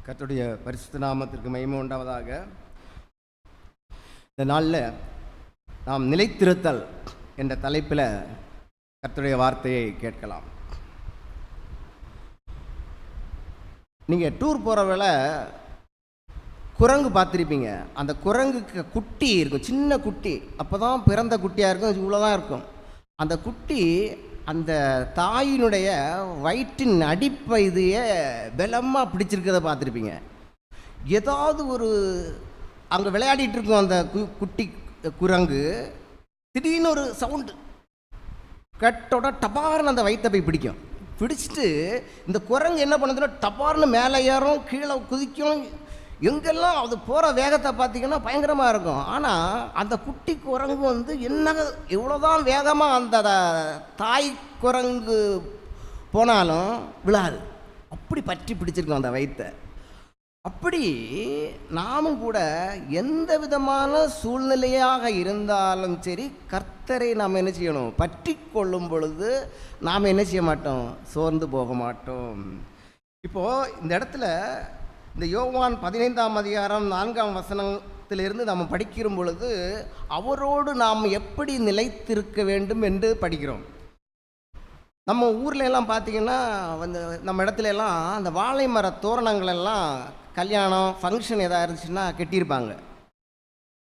கர்த்தருடைய பரிசுத்த நாமத்திற்கு மகிமை உண்டாவதாக. இந்த நாளில் நாம் நிலைத்திருத்தல் என்ற தலைப்பில் கர்த்தருடைய வார்த்தையை கேட்கலாம். நீங்கள் டூர் போகிற வேளை குரங்கு பார்த்துருப்பீங்க. அந்த குரங்குக்கு குட்டி இருக்கும், சின்ன குட்டி, அப்போ தான் பிறந்த குட்டியாக இருக்கும், இவ்வளோதான் இருக்கும். அந்த குட்டி அந்த தாயினுடைய வயிற்றின் அடிப்பகுதியை பலமாக பிடிச்சிருக்கிறத பார்த்துருப்பீங்க. ஏதாவது ஒரு அங்கே விளையாடிட்டு இருக்கும் அந்த குட்டி குரங்கு, திடீர்னு ஒரு சவுண்டு கட்டோட டபார்னு அந்த வயிற்றை போய் பிடிக்கும். பிடிச்சிட்டு இந்த குரங்கு என்ன பண்ணுதுன்னா டபார்னு மேலே ஏறும், கீழே குதிக்கும். எங்கெல்லாம் அது போகிற வேகத்தை பார்த்திங்கன்னா பயங்கரமாக இருக்கும். ஆனால் அந்த குட்டி குரங்கு என்ன எவ்வளோதான் வேகமாக அந்த தாய் குரங்கு போனாலும் விழாது, அப்படி பற்றி பிடிச்சிருக்கோம் அந்த வயிற்றை. அப்படி நாமும் கூட எந்த விதமான சூழ்நிலையாக இருந்தாலும் சரி, கர்த்தரை நாம் என்ன செய்யணும்? பற்றி கொள்ளும் பொழுது நாம் என்ன செய்ய மாட்டோம்? சோர்ந்து போக மாட்டோம். இப்போது இந்த இடத்துல இந்த யோவான் 15ஆம் அதிகாரம் 4ஆம் வசனத்திலிருந்து நாம் படிக்கிற பொழுது அவரோடு நாம் எப்படி நிலைத்திருக்க வேண்டும் என்று படிக்கிறோம். நம்ம ஊரில் எல்லாம் பார்த்திங்கன்னா நம்ம இடத்துல எல்லாம் அந்த வாழை மர தோரணங்கள் எல்லாம் கல்யாணம் ஃபங்க்ஷன் எதாவது இருந்துச்சுன்னா கட்டியிருப்பாங்க.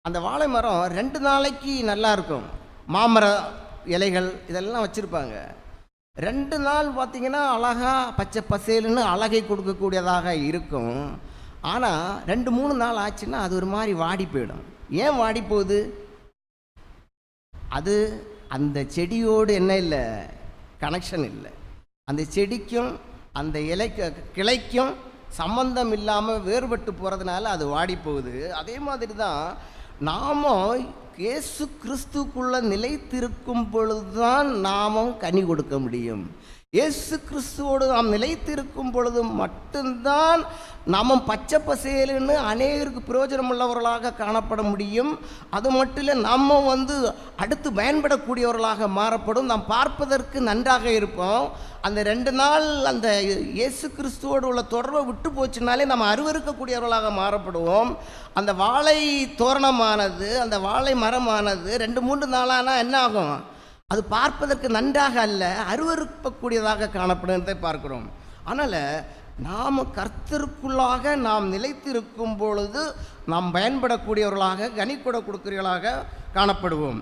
அந்த வாழை மரம் 2 நாளைக்கு நல்லா இருக்கும், மாமர இலைகள் இதெல்லாம் வச்சுருப்பாங்க. 2 நாள் பார்த்திங்கன்னா அழகாக பச்சை பசேலுன்னு அழகை கொடுக்கக்கூடியதாக இருக்கும். ஆனால் 2-3 நாள் ஆச்சுன்னா அது ஒரு மாதிரி வாடி போயிடும். ஏன் வாடி போகுது? அது அந்த செடியோடு என்ன இல்லை, கனெக்ஷன் இல்லை. அந்த செடிக்கும் அந்த கிளைக்கும் சம்பந்தம் இல்லாமல் வேறுபட்டு போகிறதுனால அது வாடி போகுது. அதே மாதிரி தான் நாமும் இயேசு கிறிஸ்துக்குள்ளே நிலைத்திருக்கும் பொழுதுதான் நாமும் கனி கொடுக்க முடியும். இயேசு கிறிஸ்துவோடு நாம் நிலைத்திருக்கும் பொழுது மட்டும்தான் நாம் பச்சை பசேலுன்னு அநேகருக்கு பிரயோஜனம் உள்ளவர்களாக காணப்பட முடியும். அது மட்டும் இல்லை, நம்ம அடுத்து பயன்படக்கூடியவர்களாக மாறப்படும். நாம் பார்ப்பதற்கு நன்றாக இருப்போம். அந்த 2 நாள் அந்த இயேசு கிறிஸ்துவோடு உள்ள தொடர்பை விட்டு போச்சுனாலே நம்ம அருவருக்கக்கூடியவர்களாக மாறப்படுவோம். அந்த வாழை தோரணமானது, அந்த வாழை மரமானது 2-3 நாளானா என்ன ஆகும்? அது பார்ப்பதற்கு நன்றாக அல்ல, அருவருக்கக்கூடியதாக காணப்படுவதை பார்க்கிறோம். அதனால் நாம் கர்த்தருக்குள்ளாக நாம் நிலைத்திருக்கும் பொழுது நாம் பயன்படக்கூடியவர்களாக, கனிக்கூட கொடுக்கிறவர்களாக காணப்படுவோம்.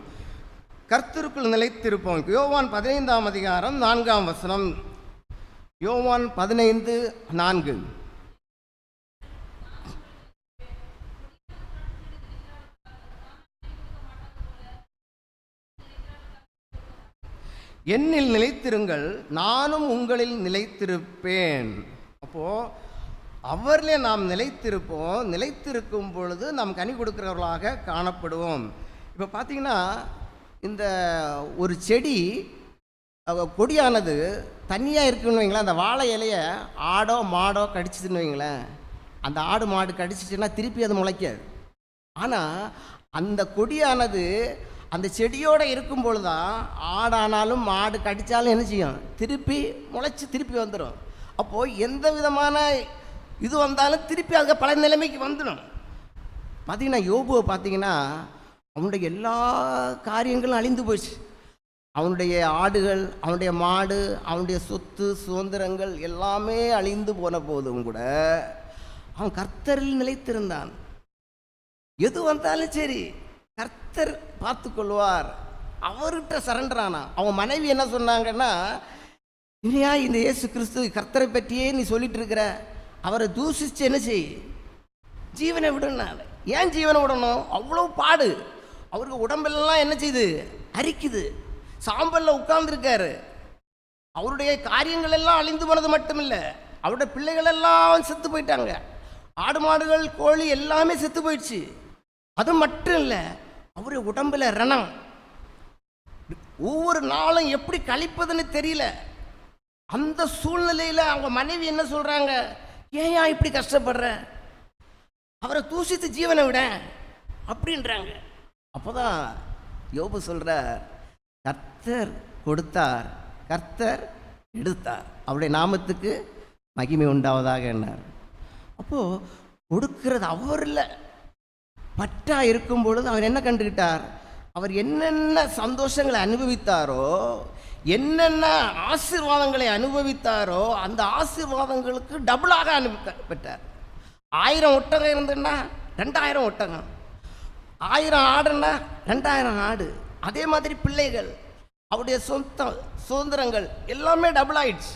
கர்த்தருக்குள் நிலைத்திருப்போம். யோவான் 15ஆம் அதிகாரம் 4ஆம் வசனம். யோவான் 15:4. என்னில் நிலைத்திருங்கள், நானும் உங்களில் நிலைத்திருப்பேன். அப்போது அவரிலே நாம் நிலைத்திருப்போம். நிலைத்திருக்கும் பொழுது நாம் கனி கொடுக்கிறவர்களாக காணப்படுவோம். இப்போ பார்த்திங்கன்னா இந்த ஒரு செடி கொடியானது தனியாக இருக்குன்னு வைங்களேன், அந்த வாழை இலையை ஆடோ மாடோ கடிச்சிதுன்னு வைங்களேன், அந்த ஆடு மாடு கடிச்சிச்சுன்னா திருப்பி அது முளைக்காது. ஆனால் அந்த கொடியானது அந்த செடியோடு இருக்கும் பொழுது தான் ஆடானாலும் மாடு கடித்தாலும் என்ன செய்யும்? திருப்பி முளைச்சி திருப்பி வந்துடும். அப்போது எந்த விதமான இது வந்தாலும் திருப்பி அதுக்கு பழைய நிலைமைக்கு வந்துடும். பார்த்திங்கன்னா யோபுவை பார்த்திங்கன்னா அவனுடைய எல்லா காரியங்களும் அழிந்து போச்சு. அவனுடைய ஆடுகள், அவனுடைய மாடு, அவனுடைய சொத்து சுதந்திரங்கள் எல்லாமே அழிந்து போன போதும் கூட அவன் கர்த்தரில் நிலைத்திருந்தான். எது வந்தாலும் சரி கர்த்தர் பார்த்து கொள்வார், அவர்கிட்ட சரண்டர் ஆனான். அவன் மனைவி என்ன சொன்னாங்கன்னா, இனியா இந்த இயேசு கிறிஸ்து கர்த்தரை பற்றியே நீ சொல்லிட்டு இருக்கிற, அவரை தூஷிச்சு என்ன செய், ஜீவனை விடணும். ஏன் ஜீவனை விடணும்? அவ்வளோ பாடு. அவருக்கு உடம்பெல்லாம் என்ன செய்யுது? அரிக்குது. சாம்பலில் உட்கார்ந்துருக்காரு. அவருடைய காரியங்கள் எல்லாம் அழிந்து போனது மட்டும் இல்லை, அவருடைய பிள்ளைகள் எல்லாம் செத்து போயிட்டாங்க. ஆடு மாடுகள் கோழி எல்லாமே செத்து போயிடுச்சு. அது மட்டும் இல்லை, அவருடைய உடம்புல ரணம். ஒவ்வொரு நாளும் எப்படி கழிப்பதுன்னு தெரியல. அந்த சூழ்நிலையில் அவங்க மனைவி என்ன சொல்கிறாங்க? ஏன் இப்படி கஷ்டப்படுற, அவரை தூசித்து ஜீவனை விட அப்படின்றாங்க. அப்போ தான் யோபு சொல்கிற, கர்த்தர் கொடுத்தார், கர்த்தர் எடுத்தார், அவருடைய நாமத்துக்கு மகிமை உண்டாவதாக என்னார். அப்போது கொடுக்கிறது அவர் இல்லை. பற்றா இருக்கும் பொழுது அவர் என்ன கண்டுக்கிட்டார்? அவர் என்னென்ன சந்தோஷங்களை அனுபவித்தாரோ, என்னென்ன ஆசீர்வாதங்களை அனுபவித்தாரோ, அந்த ஆசீர்வாதங்களுக்கு டபுளாக பெற்றார். 1000 ஒட்டகம் இருந்துன்னா 2000 ஒட்டகம், 1000 ஆடுன்னா 2000 ஆடு. அதே மாதிரி பிள்ளைகள், அவருடைய சுதந்திரங்கள் எல்லாமே டபுள் ஆயிடுச்சு.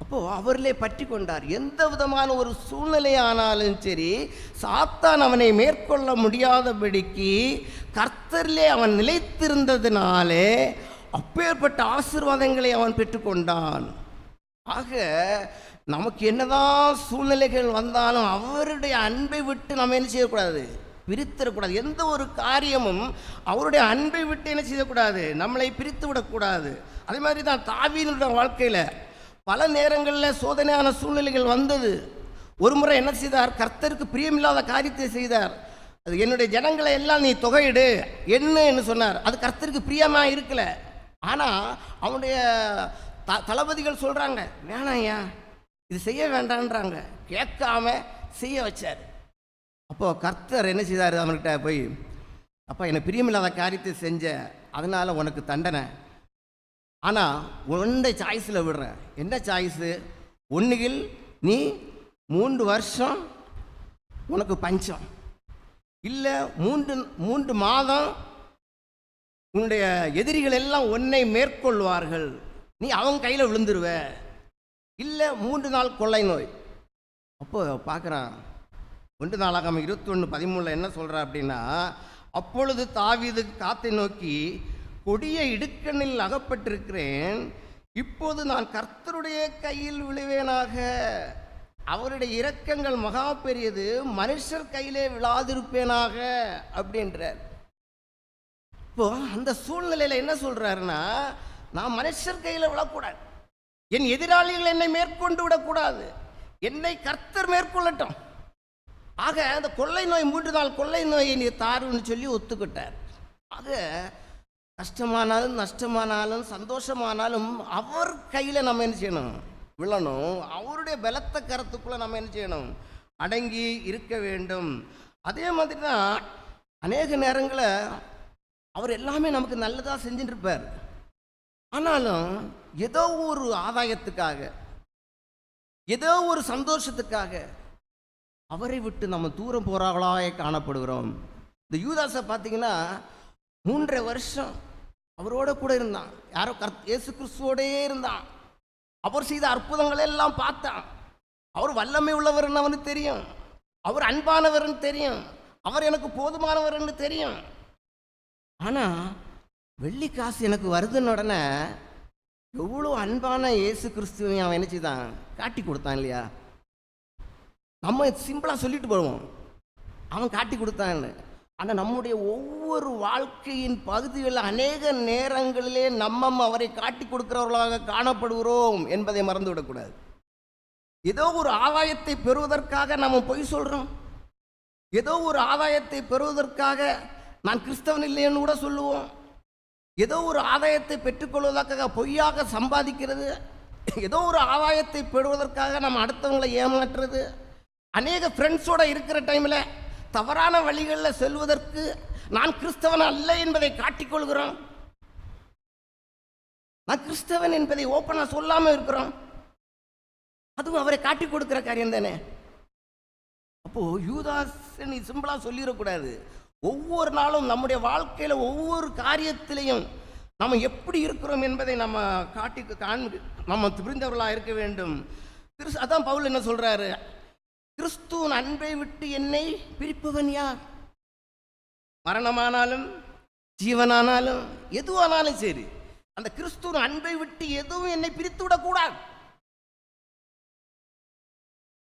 அப்போது அவரிலே பற்றி கொண்டார். எந்த விதமான ஒரு சூழ்நிலையானாலும் சரி, சாத்தான் அவனை மேற்கொள்ள முடியாதபடிக்கு கர்த்தரிலே அவன் நிலைத்திருந்ததினாலே அப்பேற்பட்ட ஆசீர்வாதங்களை அவன் பெற்றுக்கொண்டான். ஆக நமக்கு என்னதான் சூழ்நிலைகள் வந்தாலும் அவருடைய அன்பை விட்டு நம்ம என்ன செய்யக்கூடாது? பிரித்திடக்கூடாது. எந்த ஒரு காரியமும் அவருடைய அன்பை விட்டு என்ன செய்யக்கூடாது? நம்மளை பிரித்து விடக்கூடாது. அதே மாதிரி தான் தாவீதுடைய வாழ்க்கையில் பல நேரங்களில் சோதனையான சூழ்நிலைகள் வந்தது. ஒரு முறை என்ன செய்தார்? கர்த்தருக்கு பிரியமில்லாத காரியத்தை செய்தார். அது என்னுடைய ஜனங்களை எல்லாம் நீ தொகையிடு என்னன்னு சொன்னார். அது கர்த்தருக்கு பிரியமாக இருக்கல. ஆனால் அவனுடைய தளபதிகள் சொல்கிறாங்க, வேணாம்யா இது செய்ய வேண்டான்றாங்க. கேட்காம செய்ய வச்சார். அப்போது கர்த்தர் என்ன செய்தார்? அவன்கிட்ட போய், அப்போ எனக்கு பிரியமில்லாத காரியத்தை செஞ்ச, அதனால் உனக்கு தண்டனை. ஆனால் உன்னை சாய்ஸில் விடுறேன். என்ன சாய்ஸு? ஒன்றுகில் நீ 3 வருஷம் உனக்கு பஞ்சம், இல்லை 3 மாதம் உன்னுடைய எதிரிகள் எல்லாம் உன்னை மேற்கொள்வார்கள், நீ அவங்க கையில் விழுந்துருவ, இல்லை 3 நாள் கொள்ளை நோய். அப்போ பார்க்குறான் 1 நாளாகமம் 21:13 என்ன சொல்கிறா அப்படின்னா, அப்பொழுது தாவீது காத்தை நோக்கி, கொடிய இடுக்கணில் அகப்பட்டிருக்கிறேன், இப்போது நான் கர்த்தருடைய கையில் விழுவேனாக. அவருடைய இரக்கங்கள் மகா பெரியது, மனுஷர் கையிலே விழாதிருப்பேனாக அப்படின்றார். இப்போ அந்த சூழ்நிலையில் என்ன சொல்றாருன்னா, நான் மனுஷர் கையில் விழக்கூடாது, என் எதிராளிகள் என்னை மேற்கொண்டு விடக்கூடாது, என்னை கர்த்தர் மேற்கொள்ளட்டும். ஆக அந்த கொள்ளை நோய் 3 நாள் கொள்ளை நோயை நீ தாருன்னு சொல்லி ஒத்துக்கிட்டார். ஆக கஷ்டமானாலும் நஷ்டமானாலும் சந்தோஷமானாலும் அவர் கையில் நம்ம என்ன செய்யணும்? விழணும். அவருடைய பலத்த கரத்துக்குள்ளே நம்ம என்ன செய்யணும்? அடங்கி இருக்க வேண்டும். அதே மாதிரி தான் அநேக நேரங்களில் அவர் எல்லாமே நமக்கு நல்லதாக செஞ்சுட்டு இருப்பார். ஆனாலும் ஏதோ ஒரு ஆதாயத்துக்காக, ஏதோ ஒரு சந்தோஷத்துக்காக அவரை விட்டு நம்ம தூரம் போகிறார்களாக காணப்படுகிறோம். இந்த யூதாஸை பார்த்தீங்கன்னா 3.5 வருஷம் அவரோட கூட இருந்தான். யாரோ இயேசு கிறிஸ்துவோடே இருந்தான். அவர் செய்த அற்புதங்களை எல்லாம் பார்த்தான். அவர் வல்லமை உள்ளவர்னு அவனுக்கு தெரியும், அவர் அன்பானவர்னு தெரியும், அவர் எனக்கு போதுமானவர்னு தெரியும். ஆனால் வெள்ளி காசு எனக்கு வருதுன்னு உடனே எவ்வளோ அன்பான இயேசு கிறிஸ்துவையும் அவன் என்ன செய்தான்? காட்டி கொடுத்தான் இல்லையா? நம்ம சிம்பிளாக சொல்லிட்டு போடுவோம், அவன் காட்டி கொடுத்தான்னு. ஆனால் நம்முடைய ஒவ்வொரு வாழ்க்கையின் பகுதிகளில் அநேக நேரங்களிலே நம்ம அவரை காட்டி கொடுக்கிறவர்களாக காணப்படுகிறோம் என்பதை மறந்து விடக்கூடாது. ஏதோ ஒரு ஆதாயத்தை பெறுவதற்காக நம்ம பொய் சொல்கிறோம், ஏதோ ஒரு ஆதாயத்தை பெறுவதற்காக நான் கிறிஸ்தவன் இல்லைன்னு கூட சொல்லுவோம், ஏதோ ஒரு ஆதாயத்தை பெற்றுக்கொள்வதற்காக பொய்யாக சம்பாதிக்கிறது, ஏதோ ஒரு ஆதாயத்தை பெறுவதற்காக நம்ம அடுத்தவங்களை ஏமாற்றுறது, அநேக ஃப்ரெண்ட்ஸோடு இருக்கிற டைமில் தவறான வழிகளில் செல்வதற்கு நான் கிறிஸ்தவன் அல்ல என்பதை காட்டிக்கொள்கிறோம். நான் கிறிஸ்தவன் என்பதை ஓப்பனாக சொல்லாமல் இருக்கிறோம். அதுவும் அவரை காட்டி கொடுக்கிற காரியம் தானே. அப்போது யூதாஸ் நீ சிம்பிளாக சொல்லிடக்கூடாது. ஒவ்வொரு நாளும் நம்முடைய வாழ்க்கையில் ஒவ்வொரு காரியத்திலையும் நம்ம எப்படி இருக்கிறோம் என்பதை நம்ம நம்ம புரிந்தவர்களாக இருக்க வேண்டும். அதான் பவுல் என்ன சொல்கிறாரு? கிறிஸ்துவின் அன்பை விட்டு என்னை பிரிப்பவன் யார்? மரணமானாலும் ஜீவனானாலும் எதுவானாலும் சரி, அந்த கிறிஸ்துவின் அன்பை விட்டு எதுவும் என்னை பிரித்து விடக்கூடாது.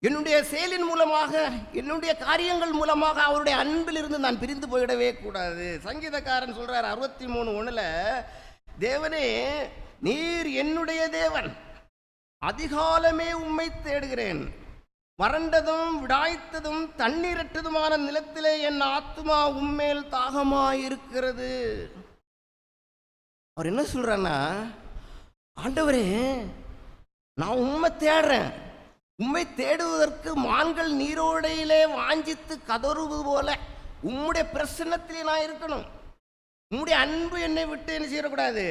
என்னுடைய செயலின் மூலமாக, என்னுடைய காரியங்கள் மூலமாக அவருடைய அன்பிலிருந்து நான் பிரிந்து போயிடவே கூடாது. சங்கீதக்காரன் சொல்றார் 63:1, தேவனே நீர் என்னுடைய தேவன், அதிகாலமே உம்மை தேடுகிறேன், வறண்டதும் விடாய்த்ததும் தண்ணீரற்றதுமான நிலத்திலே என் ஆத்துமா உம்மேல் தாகமாயிருக்கிறது. அவர் என்ன சொல்றாருன்னா, ஆண்டவரே நான் உம்மை தேடுறேன், உம்மை தேடுவதற்கு மான்கள் நீரோடையிலே வாஞ்சித்து கதறுவது போல உம்முடைய பிரசன்னத்திலே நான் இருக்கணும். உம்முடைய அன்பு என்னை விட்டு என்ன செய்யக்கூடாது,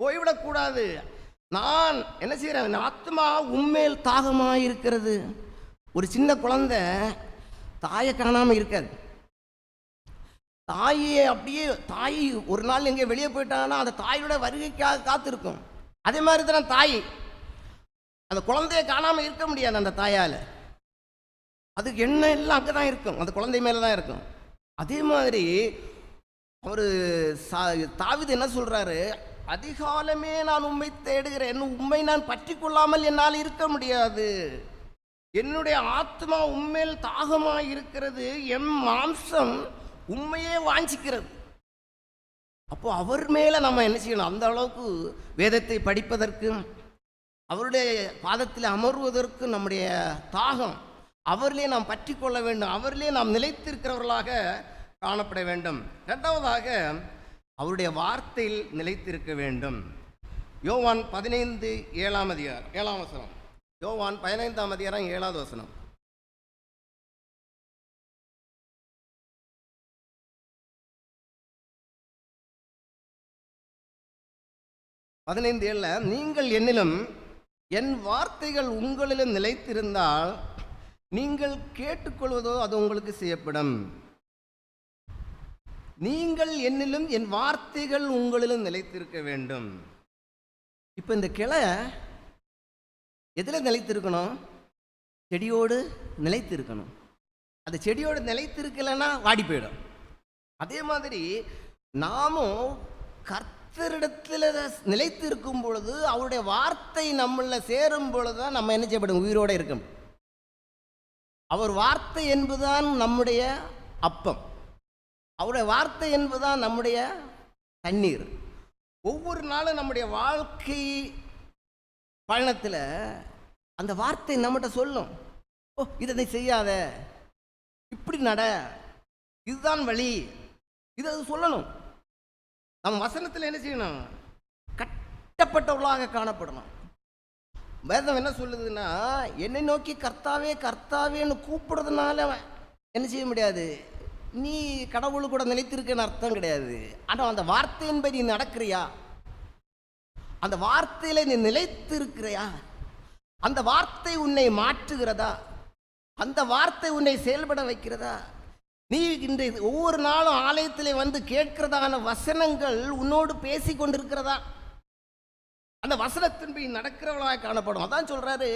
போய்விடக்கூடாது. நான் என்ன செய்கிறேன், என் ஆத்மா உண்மையில் தாகமாக இருக்கிறது. ஒரு சின்ன குழந்தை தாயை காணாமல் இருக்காது. தாயை அப்படியே தாய் ஒரு நாள் எங்கே வெளியே போயிட்டாங்கன்னா அந்த தாயோட வருகைக்காக காத்திருக்கும். அதே மாதிரி தான் தாய் அந்த குழந்தைய காணாமல் இருக்க முடியாது. அந்த தாயால் அதுக்கு எண்ணம் எல்லாம் அங்கே தான் இருக்கும், அந்த குழந்தை மேலே தான் இருக்கும். அதே மாதிரி அவர் தாவீது என்ன சொல்கிறாரு, அதிகாலமே நான் உம்மை தேடுகிறேன், உம்மை நான் பற்றி கொள்ளாமல் என்னால் இருக்க முடியாது. என்னுடைய ஆத்மா உண்மையில் தாகமாக இருக்கிறது, என் மாம்சம் உண்மையே வாஞ்சிக்கிறது. அப்போ அவர் மேலே நம்ம என்ன செய்யணும், அந்த அளவுக்கு வேதத்தை படிப்பதற்கும் அவருடைய பாதத்தில் அமர்வதற்கு நம்முடைய தாகம், அவரிலே நாம் பற்றி கொள்ள வேண்டும், அவரிலே நாம் நிலைத்திருக்கிறவர்களாக காணப்பட வேண்டும். இரண்டாவதாக அவருடைய வார்த்தையில் நிலைத்திருக்க வேண்டும். யோவான் 15:7 யோவான் 15:7 15:7 நீங்கள் என்னிலும் என் வார்த்தைகள் உங்களிலும் நிலைத்திருந்தால் நீங்கள் கேட்டுக்கொள்வதோ அது உங்களுக்கு செய்யப்படும். நீங்கள் என்னிலும் என் வார்த்தைகள் உங்களிலும் நிலைத்திருக்க வேண்டும். இப்போ இந்த கிளை எதில் நிலைத்திருக்கணும், செடியோடு நிலைத்திருக்கணும். அந்த செடியோடு நிலைத்திருக்கலைன்னா வாடி போயிடும். அதே மாதிரி நாமும் கர்த்தரிடத்தில் நிலைத்திருக்கும் பொழுது அவருடைய வார்த்தை நம்மள சேரும் பொழுது தான் நம்ம என்ன செய்யப்படும், உயிரோடு இருக்கும். அவர் வார்த்தை என்பதுதான் நம்முடைய அப்பம், அவருடைய வார்த்தை என்பதுதான் நம்முடைய தண்ணீர். ஒவ்வொரு நாளும் நம்முடைய வாழ்க்கை பயணத்தில் அந்த வார்த்தை நம்மகிட்ட சொல்லும், ஓ இதை செய்யாத, இப்படி நட, இதுதான் வழி, இதை சொல்லணும். நம்ம வசனத்தில் என்ன செய்யணும், கட்டப்பட்டவர்களாக காணப்படணும். வேதம் என்ன சொல்லுதுன்னா, என்னை நோக்கி கர்த்தாவே கர்த்தாவேன்னு கூப்பிடுறதுனால என்ன செய்ய முடியாது, நீ கடவுளு கூட நிலைத்திருக்கன்னு அர்த்தம் கிடையாது. ஆனால் அந்த வார்த்தையின்படி நீ நடக்கிறியா, அந்த வார்த்தையில நீ நிலைத்திருக்கிறியா, அந்த வார்த்தை உன்னை மாற்றுகிறதா, அந்த வார்த்தை உன்னை செயல்பட வைக்கிறதா, நீ இன்றைய ஒவ்வொரு நாளும் ஆலயத்திலே வந்து கேட்கிறதான வசனங்கள் உன்னோடு பேசி கொண்டிருக்கிறதா, அந்த வசனத்தின்படி நடக்கிறவளாக காணப்படும். அதான் சொல்றாரு,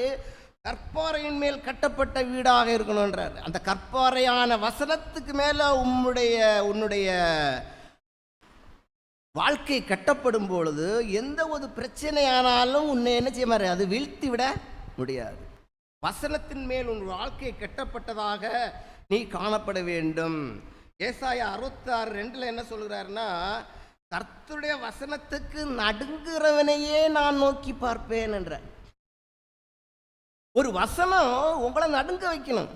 கற்பாறையின் மேல் கட்டப்பட்ட வீடாக இருக்கணும்ன்றார். அந்த கற்பாறையான வசனத்துக்கு மேலே உன்னுடைய வாழ்க்கை கட்டப்படும் பொழுது எந்த ஒரு பிரச்சனையானாலும் உன்னை என்ன செய்ய மாதிரி அது வீழ்த்தி விட முடியாது. வசனத்தின் மேல் உன் வாழ்க்கை கட்டப்பட்டதாக நீ காணப்பட வேண்டும். ஏசாயா 66:2 என்ன சொல்கிறாருன்னா, கர்த்தருடைய வசனத்துக்கு நடுங்குறவனையே நான் நோக்கி பார்ப்பேன் என்ற. ஒரு வசனம் உங்களை நடுங்க வைக்கணும்.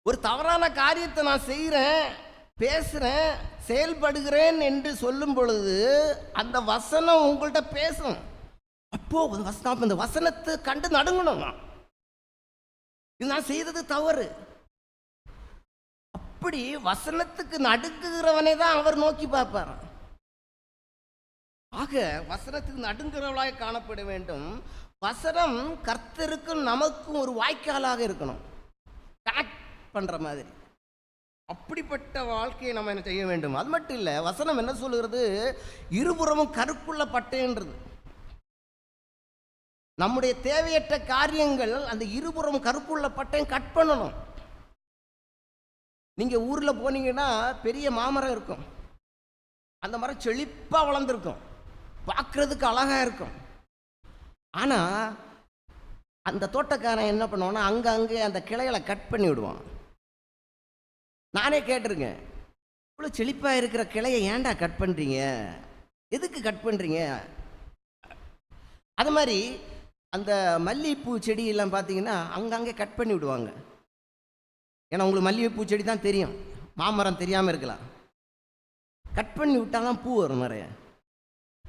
ஒரு தவறான காரியத்தை நான் செய்கிறேன், பேசுகிறேன், செயல்படுகிறேன் என்று சொல்லும் பொழுது அந்த வசனம் உங்கள்கிட்ட பேசும். அப்போ இந்த வசனத்தை கண்டு நடுங்கணும், இது நான் செய்தது தவறு. அப்படி வசனத்துக்கு நடுங்குகிறவனை தான் அவர் நோக்கி பார்ப்பார். ஆக வசனத்துக்கு நடுங்குறவளாய் காணப்பட வேண்டும். வசனம் கர்த்தருக்கும் நமக்கும் ஒரு வாய்க்காலாக இருக்கணும், கனெக்ட் பண்ற மாதிரி. அப்படிப்பட்ட வாழ்க்கையை நம்ம என்ன செய்ய வேண்டும். அது மட்டும் இல்லை, வசனம் என்ன சொல்லுகிறது, இருபுறமும் கருக்குள்ள பட்டேன்றது. நம்முடைய தேவையற்ற காரியங்கள் அந்த இருபுறம் கருக்குள்ள பட்டையும் கட் பண்ணணும். நீங்க ஊர்ல போனீங்கன்னா பெரிய மாமரம் இருக்கும், அந்த மரம் செழிப்பா வளர்ந்துருக்கும், பார்க்கறதுக்கு அழகா இருக்கும். ஆனா அந்த தோட்டக்காரன் என்ன பண்ணுவான்னா அங்கே அந்த கிளைகளை கட் பண்ணி விடுவான். நானே கேட்டிருக்கேன், இவ்வளோ செழிப்பாக இருக்கிற கிளையை ஏன்டா கட் பண்ணுறீங்க, எதுக்கு கட் பண்ணுறீங்க? அது மாதிரி அந்த மல்லிகைப்பூ செடியெல்லாம் பார்த்தீங்கன்னா அங்கங்கே கட் பண்ணி விடுவாங்க. ஏன்னா உங்களுக்கு மல்லிகைப்பூ செடி தான் தெரியும், மாமரம் தெரியாமல் இருக்கலாம். கட் பண்ணி விட்டால் தான் பூ வரும் நிறைய.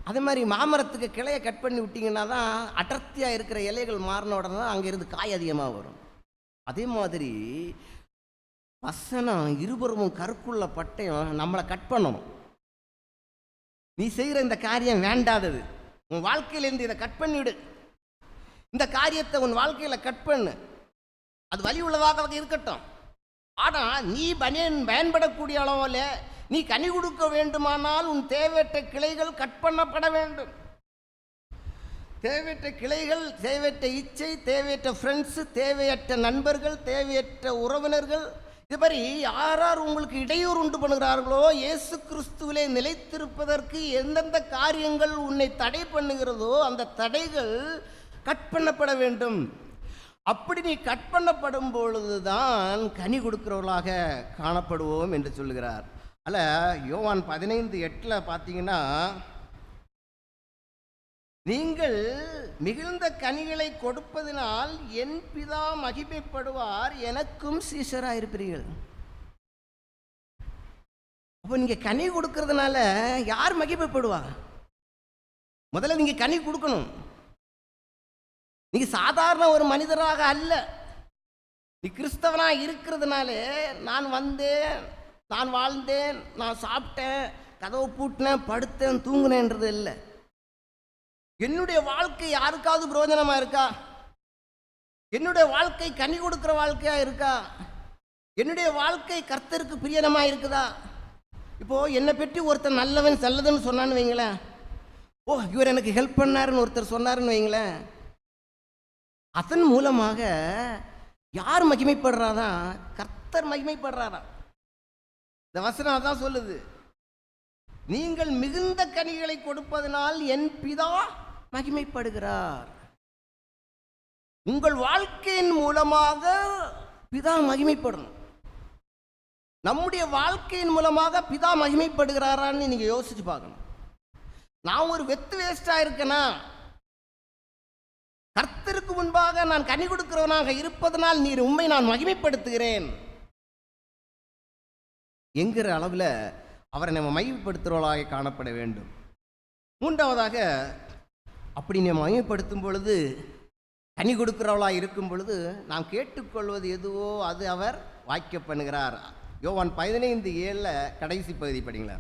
அதே மாதிரி மாமரத்துக்கு கிளையை கட் பண்ணி விட்டிங்கன்னா தான் அடர்த்தியாக இருக்கிற இலைகள் மாறின உடனே தான் அங்கேருந்து காய் அதிகமாக வரும். அதே மாதிரி வசனம் இருபுறமும் கருக்குள்ள பட்டயம் நம்மளை கட் பண்ணணும். நீ செய்கிற இந்த காரியம் வேண்டாதது, உன் வாழ்க்கையிலேருந்து இதை கட் பண்ணிவிடு. இந்த காரியத்தை உன் வாழ்க்கையில் கட் பண்ணு, அது வலி உள்ளதாக இருக்கட்டும். ஆனால் நீ பயன்படக்கூடிய அளவில் நீ கனி கொடுக்க வேண்டுமானால் உன் தேவையற்ற கிளைகள் கட் பண்ணப்பட வேண்டும். தேவையற்ற கிளைகள், தேவையற்ற இச்சை, தேவையற்ற ஃப்ரெண்ட்ஸு, தேவையற்ற நண்பர்கள், தேவையற்ற உறவினர்கள், இது மாதிரி யார் உங்களுக்கு இடையூறு உண்டு பண்ணுகிறார்களோ, இயேசு கிறிஸ்துவிலே நிலைத்திருப்பதற்கு எந்தெந்த காரியங்கள் உன்னை தடை பண்ணுகிறதோ அந்த தடைகள் கட் பண்ணப்பட வேண்டும். அப்படி நீ கட் பண்ணப்படும் பொழுதுதான் கனி கொடுக்கிறவர்களாக காணப்படுவோம் என்று சொல்லுகிறார். அல்ல, யோவான் 15:8 பார்த்தீங்கன்னா, நீங்கள் மிகுந்த கனிகளை கொடுப்பதினால் என் பிதா மகிமைப்படுவார், எனக்கும் சீஷராக இருப்பீர்கள். அப்போ நீங்க கனி கொடுக்கறதுனால யார் மகிமைப்படுவா? முதல்ல நீங்க கனி கொடுக்கணும். நீங்க சாதாரண ஒரு மனிதராக அல்ல, நீ கிறிஸ்தவனா இருக்கிறதுனாலே நான் வந்தேன், நான் வாழ்ந்தேன், நான் சாப்பிட்டேன், கதவை பூட்டினேன், படுத்தேன், தூங்கினேன்றது இல்லை. என்னுடைய வாழ்க்கை யாருக்காவது பிரயோஜனமா இருக்கா? என்னுடைய வாழ்க்கை கனி கொடுக்கிற வாழ்க்கையா இருக்கா? என்னுடைய வாழ்க்கை கர்த்தருக்கு பிரியமா இருக்குதா? இப்போ என்னை பற்றி ஒருத்தர் நல்லவன் செல்லதுன்னு சொன்னான்னு வைங்களேன், ஓ இவர் எனக்கு ஹெல்ப் பண்ணாருன்னு ஒருத்தர் சொன்னாருன்னு வைங்களேன், அதன் மூலமாக யார் மகிமைப்படுறாதான்? கர்த்தர் மகிமைப்படுறாரா. இந்த வசனம் அதான் சொல்லுது, நீங்கள் மிகுந்த கனிகளை கொடுப்பதனால் என் பிதா மகிமைப்படுகிறார். உங்கள் வாழ்க்கையின் மூலமாக பிதா மகிமைப்படணும். நம்முடைய வாழ்க்கையின் மூலமாக பிதா மகிமைப்படுகிறாரான்னு நீங்க யோசிச்சு பார்க்கணும். நான் ஒரு வெத்து வேஸ்டா இருக்கேனா? கர்த்தருக்கு முன்பாக நான் கனி கொடுக்கிறவனாக இருப்பதனால் நீர் உம்மை நான் மகிமைப்படுத்துகிறேன் என்கிற அளவில் அவரை நம்ம மகிமைப்படுத்துகிறவர்களாக காணப்பட வேண்டும். மூன்றாவதாக, அப்படி நம்ம மகிமைப்படுத்தும் பொழுது, கனி கொடுக்கிறவளாக இருக்கும் பொழுது நாம் கேட்டுக்கொள்வது எதுவோ அது அவர் வாய்க்க பண்ணுகிறார். யோவான் 15:7 கடைசி பகுதி படிங்களா.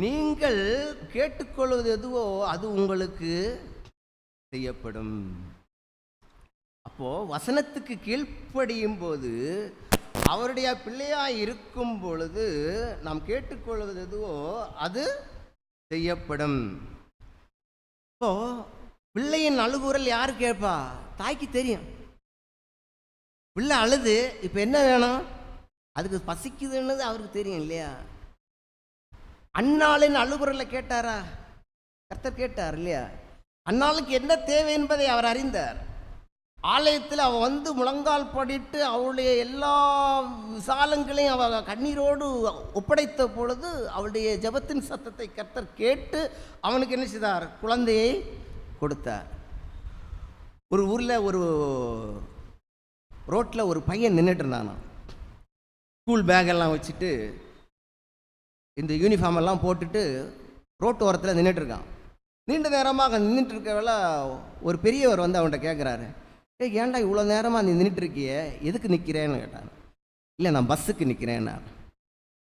நீங்கள் கேட்டுக்கொள்வது எதுவோ அது உங்களுக்கு செய்யப்படும். அப்போ வசனத்துக்கு கீழ்ப்படியும் போது, அவருடைய பிள்ளையாய் இருக்கும் பொழுது நாம் கேட்டுக்கொள்வது எதுவோ அது செய்யப்படும். இப்போ பிள்ளையின் அழுகுரல் யாரு கேட்பா? தாய்க்கு தெரியும். பிள்ளை அழுது இப்போ என்ன வேணும், அதுக்கு பசிக்குதுன்னு அவருக்கு தெரியும் இல்லையா? அன்னாளின் அழுகுரலை கேட்டாரா? கர்த்தர் கேட்டார் இல்லையா? அன்னாளுக்கு என்ன தேவை என்பதை அவர் அறிந்தார். ஆலயத்தில் அவள் வந்து முழங்கால் படிட்டு அவளுடைய எல்லா விசாலங்களையும் அவள் கண்ணீரோடு ஒப்படைத்த பொழுது அவளுடைய ஜெபத்தின் சத்தத்தை கர்த்தர் கேட்டு அவனுக்கு என்ன செய்தார்? குழந்தையை கொடுத்தார். ஒரு ஊரில் ஒரு ரோட்டில் ஒரு பையன் நின்றுட்டு இருந்தானா. ஸ்கூல் பேக்கெல்லாம் வச்சுட்டு இந்த யூனிஃபார்ம் எல்லாம் போட்டுட்டு ரோட்டு ஓரத்தில் நின்றுட்டுருக்கான். நீண்ட நேரமாக நின்றுட்டு இருக்கவேள ஒரு பெரியவர் வந்து அவன்கிட்ட கேட்குறாரு, ஏன்டா இவ்வளோ நேரமாக நீ நின்றுட்டுருக்கிய, எதுக்கு நிற்கிறேன்னு கேட்டான். இல்லை நான் பஸ்ஸுக்கு நிற்கிறேன்னா.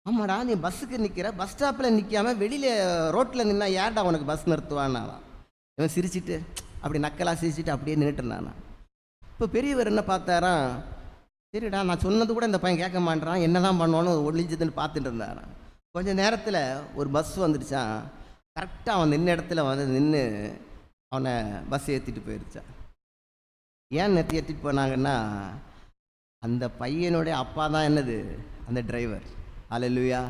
ஆமாடா நீ பஸ்ஸுக்கு நிற்கிற, பஸ் ஸ்டாப்பில் நிற்காமல் வெளியில் ரோட்டில் நின்னா ஏன்டா உனக்கு பஸ் நிறுத்துவான்னா. இவன் சிரிச்சிட்டு அப்படி நக்கலாக சிரிச்சிட்டு அப்படியே நின்றுட்டு இருந்தானா. இப்போ பெரியவர் என்ன பார்த்தாரான், சரிடா நான் சொன்னது கூட இந்த பையன் கேட்க மாட்டான், என்ன தான் பண்ணுவான்னு ஒளிஞ்சதுன்னு பார்த்துட்டு இருந்தாரான். கொஞ்சம் நேரத்தில் ஒரு பஸ் வந்துடுச்சான். கரெக்டாக அவன் நின்ன இடத்துல வந்து நின்று அவனை பஸ் ஏற்றிட்டு போயிடுச்சான். ஏன் ஏற்றிட்டு போனாங்கன்னா, அந்த பையனுடைய அப்பா தான் என்னது அந்த டிரைவர். அல்லேலூயா.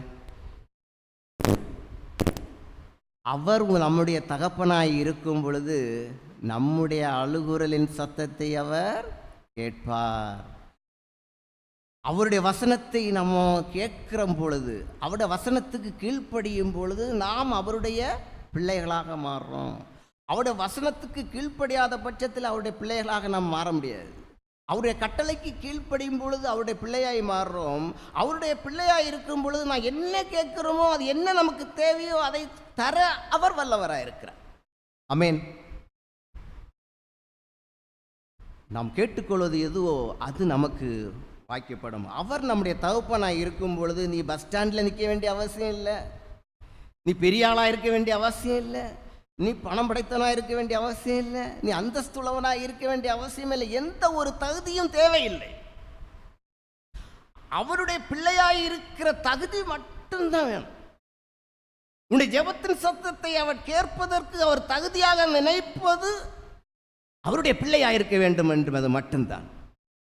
அவர் நம்முடைய தகப்பனாய் இருக்கும் பொழுது நம்முடைய அழுகுரலின் சத்தத்தை அவர் கேட்பார். அவருடைய வசனத்தை நம்ம கேட்கிற பொழுது, அவருடைய வசனத்துக்கு கீழ்ப்படியும் பொழுது நாம் அவருடைய பிள்ளைகளாக மாறுறோம். அவருடைய வசனத்துக்கு கீழ்ப்படியாத பட்சத்தில் அவருடைய பிள்ளைகளாக நாம் மாற முடியாது. அவருடைய கட்டளைக்கு கீழ்ப்படியும் பொழுது அவருடைய பிள்ளையாய் மாறுறோம். அவருடைய பிள்ளையாய் இருக்கும் பொழுது நான் என்ன கேட்குறோமோ அது என்ன நமக்கு தேவையோ அதை தர அவர் வல்லவராக இருக்கிறார். ஆமென். நாம் கேட்டுக்கொள்வது எதுவோ அது நமக்கு வாய்க்கப்படும். அவர் நம்முடைய தகப்பனாக இருக்கும் பொழுது நீ பஸ் ஸ்டாண்டில் நிற்க வேண்டிய அவசியம் இல்லை, நீ பெரிய ஆளாக இருக்க வேண்டிய அவசியம் இல்லை, நீ பணம் படைத்தவனாக இருக்க வேண்டிய அவசியம் இல்லை, நீ அந்தஸ்துள்ளவனாக இருக்க வேண்டிய அவசியம் இல்லை, எந்த ஒரு தகுதியும் தேவையில்லை. அவருடைய பிள்ளையாய் இருக்கிற தகுதி மட்டும்தான் வேணும். உன்னுடைய ஜெபத்தின் சத்தத்தை அவர் கேட்பதற்கு அவர் தகுதியாக நினைப்பது அவருடைய பிள்ளையாய் இருக்க வேண்டும் என்பது மட்டும்தான்.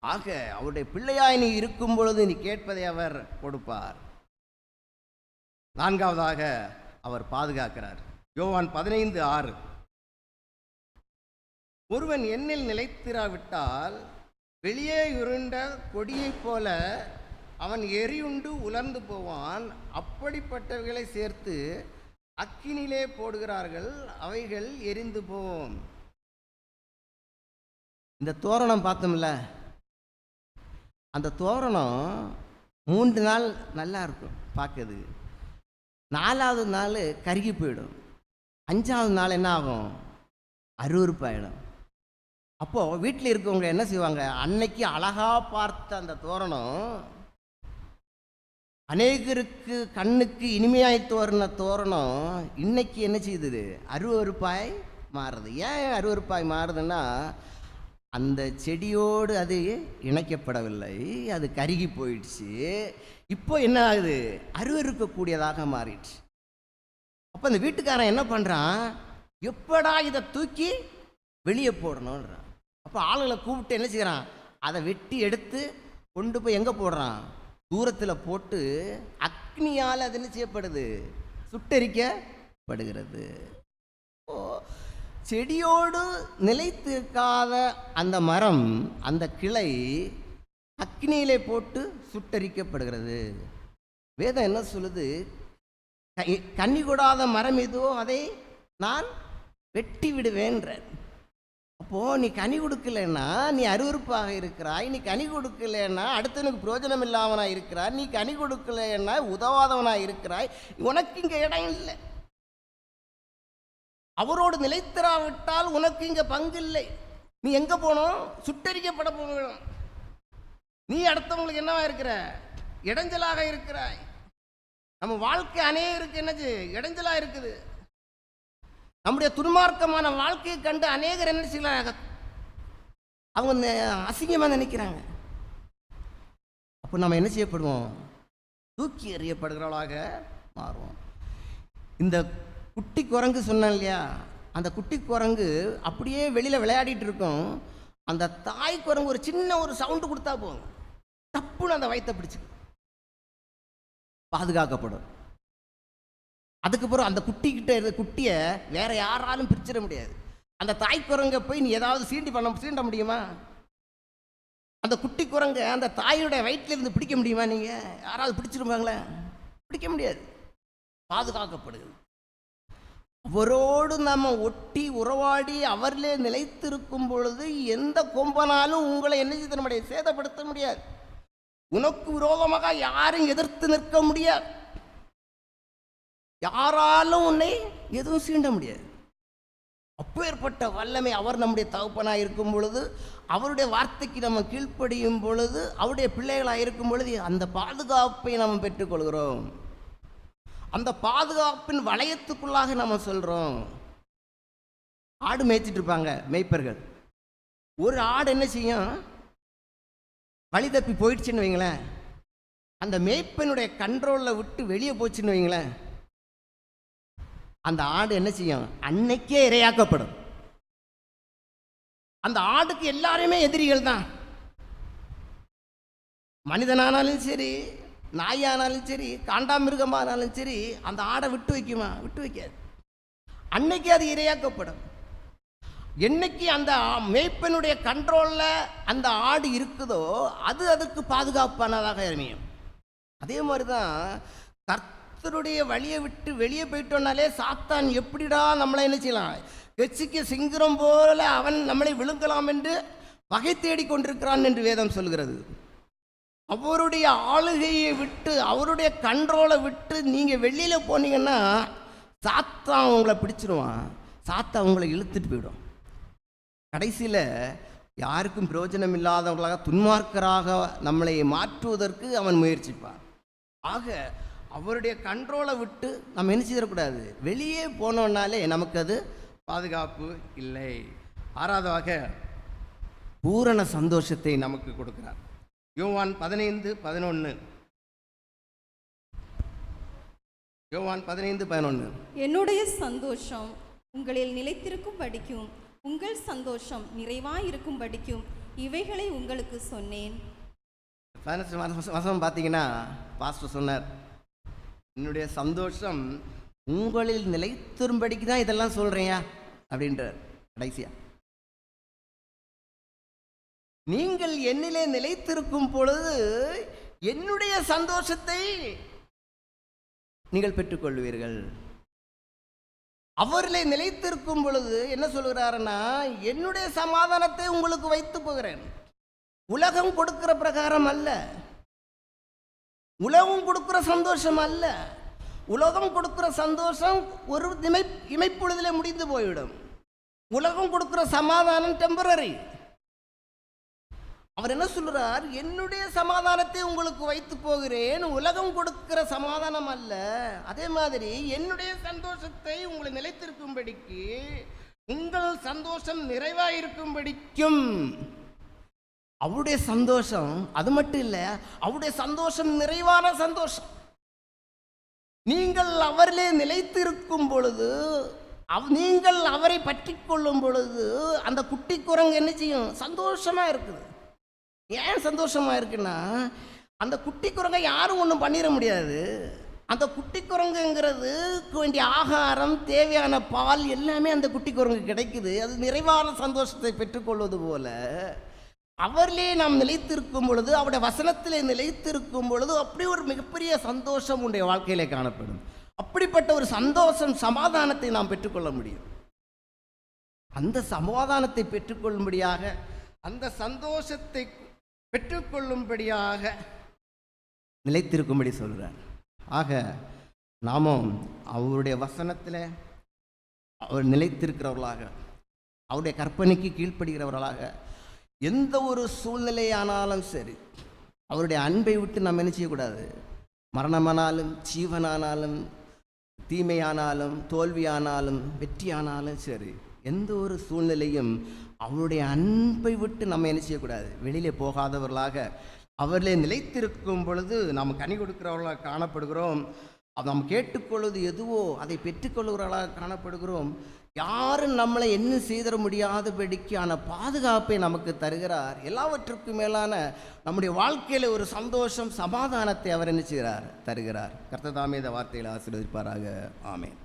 ஆக அவருடைய பிள்ளையாய் நீ இருக்கும் பொழுது நீ கேட்பதை அவர் கொடுப்பார். நான்காவதாக அவர் பாதுகாக்கிறார். யோவான் 15:6, ஒருவன் என்னில் நிலைத்திராவிட்டால் வெளியே உருண்ட கொடியைப் போல அவன் எரியுண்டு உலர்ந்து போவான். அப்படிப்பட்டவைகளை சேர்த்து அக்கினிலே போடுகிறார்கள், அவைகள் எரிந்து போவோம். இந்த தோரணம் பார்த்தோம்ல, அந்த தோரணம் 3 நாள் நல்லா இருக்கும் பார்க்குது, 4வது நாள் கருகி போயிடும், 5வது நாள் என்ன ஆகும், அருவருப்பாயிடும். அப்போது வீட்டில் இருக்கவங்க என்ன செய்வாங்க, அன்னைக்கு அழகாக பார்த்த அந்த தோரணம் அநேகருக்கு கண்ணுக்கு இனிமையாய் தோறின தோரணம் இன்னைக்கு என்ன செய்யுது, அருவருப்பாய் மாறுது. ஏன் அருவருப்பாய் மாறுதுன்னா அந்த செடியோடு அது இணைக்கப்படவில்லை, அது கருகி போயிடுச்சு. இப்போ என்ன ஆகுது, அருவருக்கக்கூடியதாக மாறிடுச்சு. அப்போ அந்த வீட்டுக்காரன் என்ன பண்ணுறான், எப்படா இதை தூக்கி வெளியே போடணுன்றான். அப்போ ஆளுங்களை கூப்பிட்டு என்ன செய்கிறான், அதை வெட்டி எடுத்து கொண்டு போய் எங்கே போடுறான், தூரத்தில் போட்டு அக்னியால் அது என்ன செய்யப்படுது, சுட்டரிக்கப்படுகிறது. ஓ, செடியோடு நிலைத்திருக்காத அந்த மரம், அந்த கிளை அக்னியிலே போட்டு சுட்டரிக்கப்படுகிறது. வேதம் என்ன சொல்லுது, கனி கொடாத மரம் எதுவோ அதை நான் வெட்டி விடுவேன்ற. அப்போது நீ கனி கொடுக்கலன்னா நீ அருவருப்பாக இருக்கிறாய், நீ கனி கொடுக்கலன்னா அடுத்தவனுக்கு பிரயோஜனம் இல்லாமனாக இருக்கிறாய், நீ கனி கொடுக்கலன்னா உதவாதவனாக இருக்கிறாய், உனக்கு இங்கே இடம் இல்லை. அவரோடு நிலைத்திராவிட்டால் உனக்கு இங்கே பங்கு இல்லை. நீ எங்கே போகணும், சுட்டரிக்கப்பட போகணும். நீ அடுத்தவங்களுக்கு என்னவா இருக்கிற, இடைஞ்சலாக இருக்கிறாய். நம்ம வாழ்க்கை அநேகருக்கு என்னது, இடைஞ்சலாக இருக்குது. நம்முடைய துன்மார்க்கமான வாழ்க்கையை கண்டு அநேகர் என்ன செய்யறாங்க, அவங்க அசிங்கமாக நினைக்கிறாங்க. அப்போ நம்ம என்ன செய்யப்படுவோம், தூக்கி எறியப்படுகிறவளாக மாறுவோம். இந்த குட்டி குரங்கு சொன்னேன் இல்லையா, அந்த குட்டி குரங்கு அப்படியே வெளியில் விளையாடிட்டு இருக்கும். அந்த தாய் குரங்கு ஒரு சின்ன ஒரு சவுண்டு கொடுத்தா போகும், தப்புன்னு அந்த வயிற்றை பிடிச்சு பாதுகாக்கப்படும். அதுக்கப்புறம் அந்த குட்டிக்கிட்ட குட்டியை வேற யாராலும் பிரிச்சிட முடியாது. அந்த தாய் குரங்கை போய் நீ ஏதாவது சீண்ட முடியுமா, அந்த குட்டி குரங்கை அந்த தாயுடைய வயிற்றிலிருந்து பிடிக்க முடியுமா, நீங்கள் யாராவது பிடிச்சிருப்பாங்களே, பிடிக்க முடியாது, பாதுகாக்கப்படுகிறது. அவரோடு நம்ம ஒட்டி உறவாடி அவரிலே நிலைத்திருக்கும் பொழுது எந்த கொம்பனாலும் உங்களை என்ன செய்ய முடியாது, சேதப்படுத்த முடியாது. உனக்கு விரோதமாக யாரும் எதிர்த்து நிற்க முடியாது, யாராலும் உன்னை எதுவும் சீண்ட முடியாது. அப்பேற்பட்ட வல்லமை அவர் நம்முடைய தகப்பனாக இருக்கும் பொழுது, அவருடைய வார்த்தைக்கு நம்ம கீழ்ப்படியும் பொழுது, அவருடைய பிள்ளைகளாக இருக்கும் பொழுது அந்த பாதுகாப்பை நம்ம பெற்றுக்கொள்கிறோம். அந்த பாதுகாப்பின் வளையத்துக்குள்ளாக நம்ம சொல்கிறோம். ஆடு மேய்ச்சிட்டு இருப்பாங்க மேய்ப்பர்கள். ஒரு ஆடு என்ன செய்யும், வழி தப்பி போயிடுச்சுன்னு வைங்களேன், அந்த மேய்ப்பனுடைய கண்ட்ரோலில் விட்டு வெளியே போச்சுன்னு வைங்களேன், அந்த ஆடு என்ன செய்யும், அன்னைக்கே இரையாக்கப்படும். அந்த ஆடுக்கு எல்லாருமே எதிரிகள் தான். மனிதனானாலும் சரி, நாயானாலும் சரி, காண்டாமிருகமானாலும் சரி, அந்த ஆடை விட்டு வைக்குமா, விட்டு வைக்காது. அன்னைக்கு அது இரையாக்கப்படும். என்னைக்கு அந்த மேய்ப்பனுடைய கண்ட்ரோலில் அந்த ஆடு இருக்குதோ அது அதுக்கு பாதுகாப்பானதாக அமையும். அதே மாதிரி தான் கர்த்தருடைய வழியை விட்டு வெளியே போயிட்டோம்னாலே சாத்தான் எப்படிடா நம்மளை என்ன செய்யலாம், கட்சிக்கு சிங்கரம் போல அவன் நம்மளை விழுங்கலாம் என்று வகை தேடிக் கொண்டிருக்கிறான் என்று வேதம் சொல்கிறது. அவருடைய ஆளுகையை விட்டு, அவருடைய கண்ட்ரோலை விட்டு நீங்கள் வெளியில் போனீங்கன்னா சாத்தான் உங்களை பிடிச்சிடுவான், சாத்தான் உங்களை இழுத்துட்டு போயிடும். கடைசியில் யாருக்கும் பிரயோஜனம் இல்லாதவங்களாக, துன்மார்க்கராக நம்மளை மாற்றுவதற்கு அவன் முயற்சிப்பான். ஆக அவருடைய கண்ட்ரோலை விட்டு நம்ம என்ன செய்யக்கூடாது, வெளியே போனோம்னாலே நமக்கு அது பாதுகாப்பு இல்லை. ஆறாவதாக பூரண சந்தோஷத்தை நமக்கு கொடுக்கிறார். யோவான் 15:11. யோவான் 15:11. என்னுடைய சந்தோஷம் உங்களில் நிலைத்திருக்கும் படிக்கும், உங்கள் சந்தோஷம் நிறைவாயிருக்கும் படிக்கும் இவைகளை உங்களுக்கு சொன்னேன். வசனம் பார்த்தீங்கன்னா பாஸ்டர் சொன்னார், என்னுடைய சந்தோஷம் உங்களில் நிலைத்திரும்படிக்கு தான் இதெல்லாம் சொல்றேயா அப்படின்றார். கடைசியா, நீங்கள் என்னிலே நிலைத்திருக்கும் பொழுது என்னுடைய சந்தோஷத்தை நீங்கள் பெற்றுக்கொள்வீர்கள். அவரிலே நிலைத்திருக்கும் பொழுது என்ன சொல்கிறாருன்னா, என்னுடைய சமாதானத்தை உங்களுக்கு வைத்து போகிறேன். உலகம் கொடுக்கிற பிரகாரம் அல்ல, உலகம் கொடுக்கிற சந்தோஷம் அல்ல. உலகம் கொடுக்கிற சந்தோஷம் ஒரு இமைப்பொழுதிலே முடிந்து போய்விடும். உலகம் கொடுக்கிற சமாதானம் டெம்பரரி. அவர் என்ன சொல்றார், என்னுடைய சமாதானத்தை உங்களுக்கு வைத்து போகிறேன், உலகம் கொடுக்கிற சமாதானம் அல்ல. அதே மாதிரி என்னுடைய சந்தோஷத்தை உங்களை நிலைத்திருக்கும்படிக்கு, உங்கள் சந்தோஷம் நிறைவாயிருக்கும்படிக்கும். அவருடைய சந்தோஷம் அது மட்டும் இல்லை, அவருடைய சந்தோஷம் நிறைவான சந்தோஷம். நீங்கள் அவரிலே நிலைத்திருக்கும் பொழுது, நீங்கள் அவரை பற்றி கொள்ளும் பொழுது அந்த குட்டி குரங்கு என்ன செய்யும், சந்தோஷமா இருக்குது. ஏன் சந்தோஷமா இருக்குன்னா, அந்த குட்டி குரங்கை யாரும் ஒன்றும் பண்ணிட முடியாது. அந்த குட்டி குரங்குங்கிறது வேண்டிய ஆகாரம், தேவையான பால் எல்லாமே அந்த குட்டி குரங்கு கிடைக்குது. அது நிறைவான சந்தோஷத்தை பெற்றுக்கொள்வது போல அவரிலே நாம் நிலைத்திருக்கும் பொழுது, அவருடைய வசனத்திலே நிலைத்திருக்கும் பொழுது அப்படி ஒரு மிகப்பெரிய சந்தோஷம் உடைய வாழ்க்கையிலே காணப்படும். அப்படிப்பட்ட ஒரு சந்தோஷம், சமாதானத்தை நாம் பெற்றுக்கொள்ள முடியும். அந்த சமாதானத்தை பெற்றுக்கொள்ளும்படியாக, அந்த சந்தோஷத்தை பெற்றுக்கொள்ளும்படியாக நிலைத்திருக்கும்படி சொல்கிறார். ஆக நாமும் அவருடைய வசனத்தில் அவர் நிலைத்திருக்கிறவர்களாக, அவருடைய கற்பனைக்கு கீழ்ப்படுகிறவர்களாக, எந்த ஒரு சூழ்நிலையானாலும் சரி அவருடைய அன்பை விட்டு நம்ம என்ன செய்யக்கூடாது. மரணமானாலும், ஜீவனானாலும், தீமையானாலும், தோல்வியானாலும், வெற்றியானாலும் சரி, எந்த ஒரு சூழ்நிலையும் அவருடைய அன்பை விட்டு நம்ம என்ன செய்யக்கூடாது, வெளியிலே போகாதவர்களாக அவரிலே நிலைத்திருக்கும் பொழுது நாம் கனி கொடுக்கிறவர்களாக காணப்படுகிறோம். நாம் கேட்டுக்கொள்வது எதுவோ அதை பெற்றுக்கொள்கிறவர்களாக காணப்படுகிறோம். யாரும் நம்மளை என்ன செய்திட முடியாதபடிக்கான பாதுகாப்பை நமக்கு தருகிறார். எல்லாவற்றுக்கும் மேலான நம்முடைய வாழ்க்கையில் ஒரு சந்தோஷம், சமாதானத்தை அவர் என்ன செய்கிறார், தருகிறார். கர்த்தர் தாமே இந்த வார்த்தையில் ஆசீர்வதிப்பாராக. ஆமென்.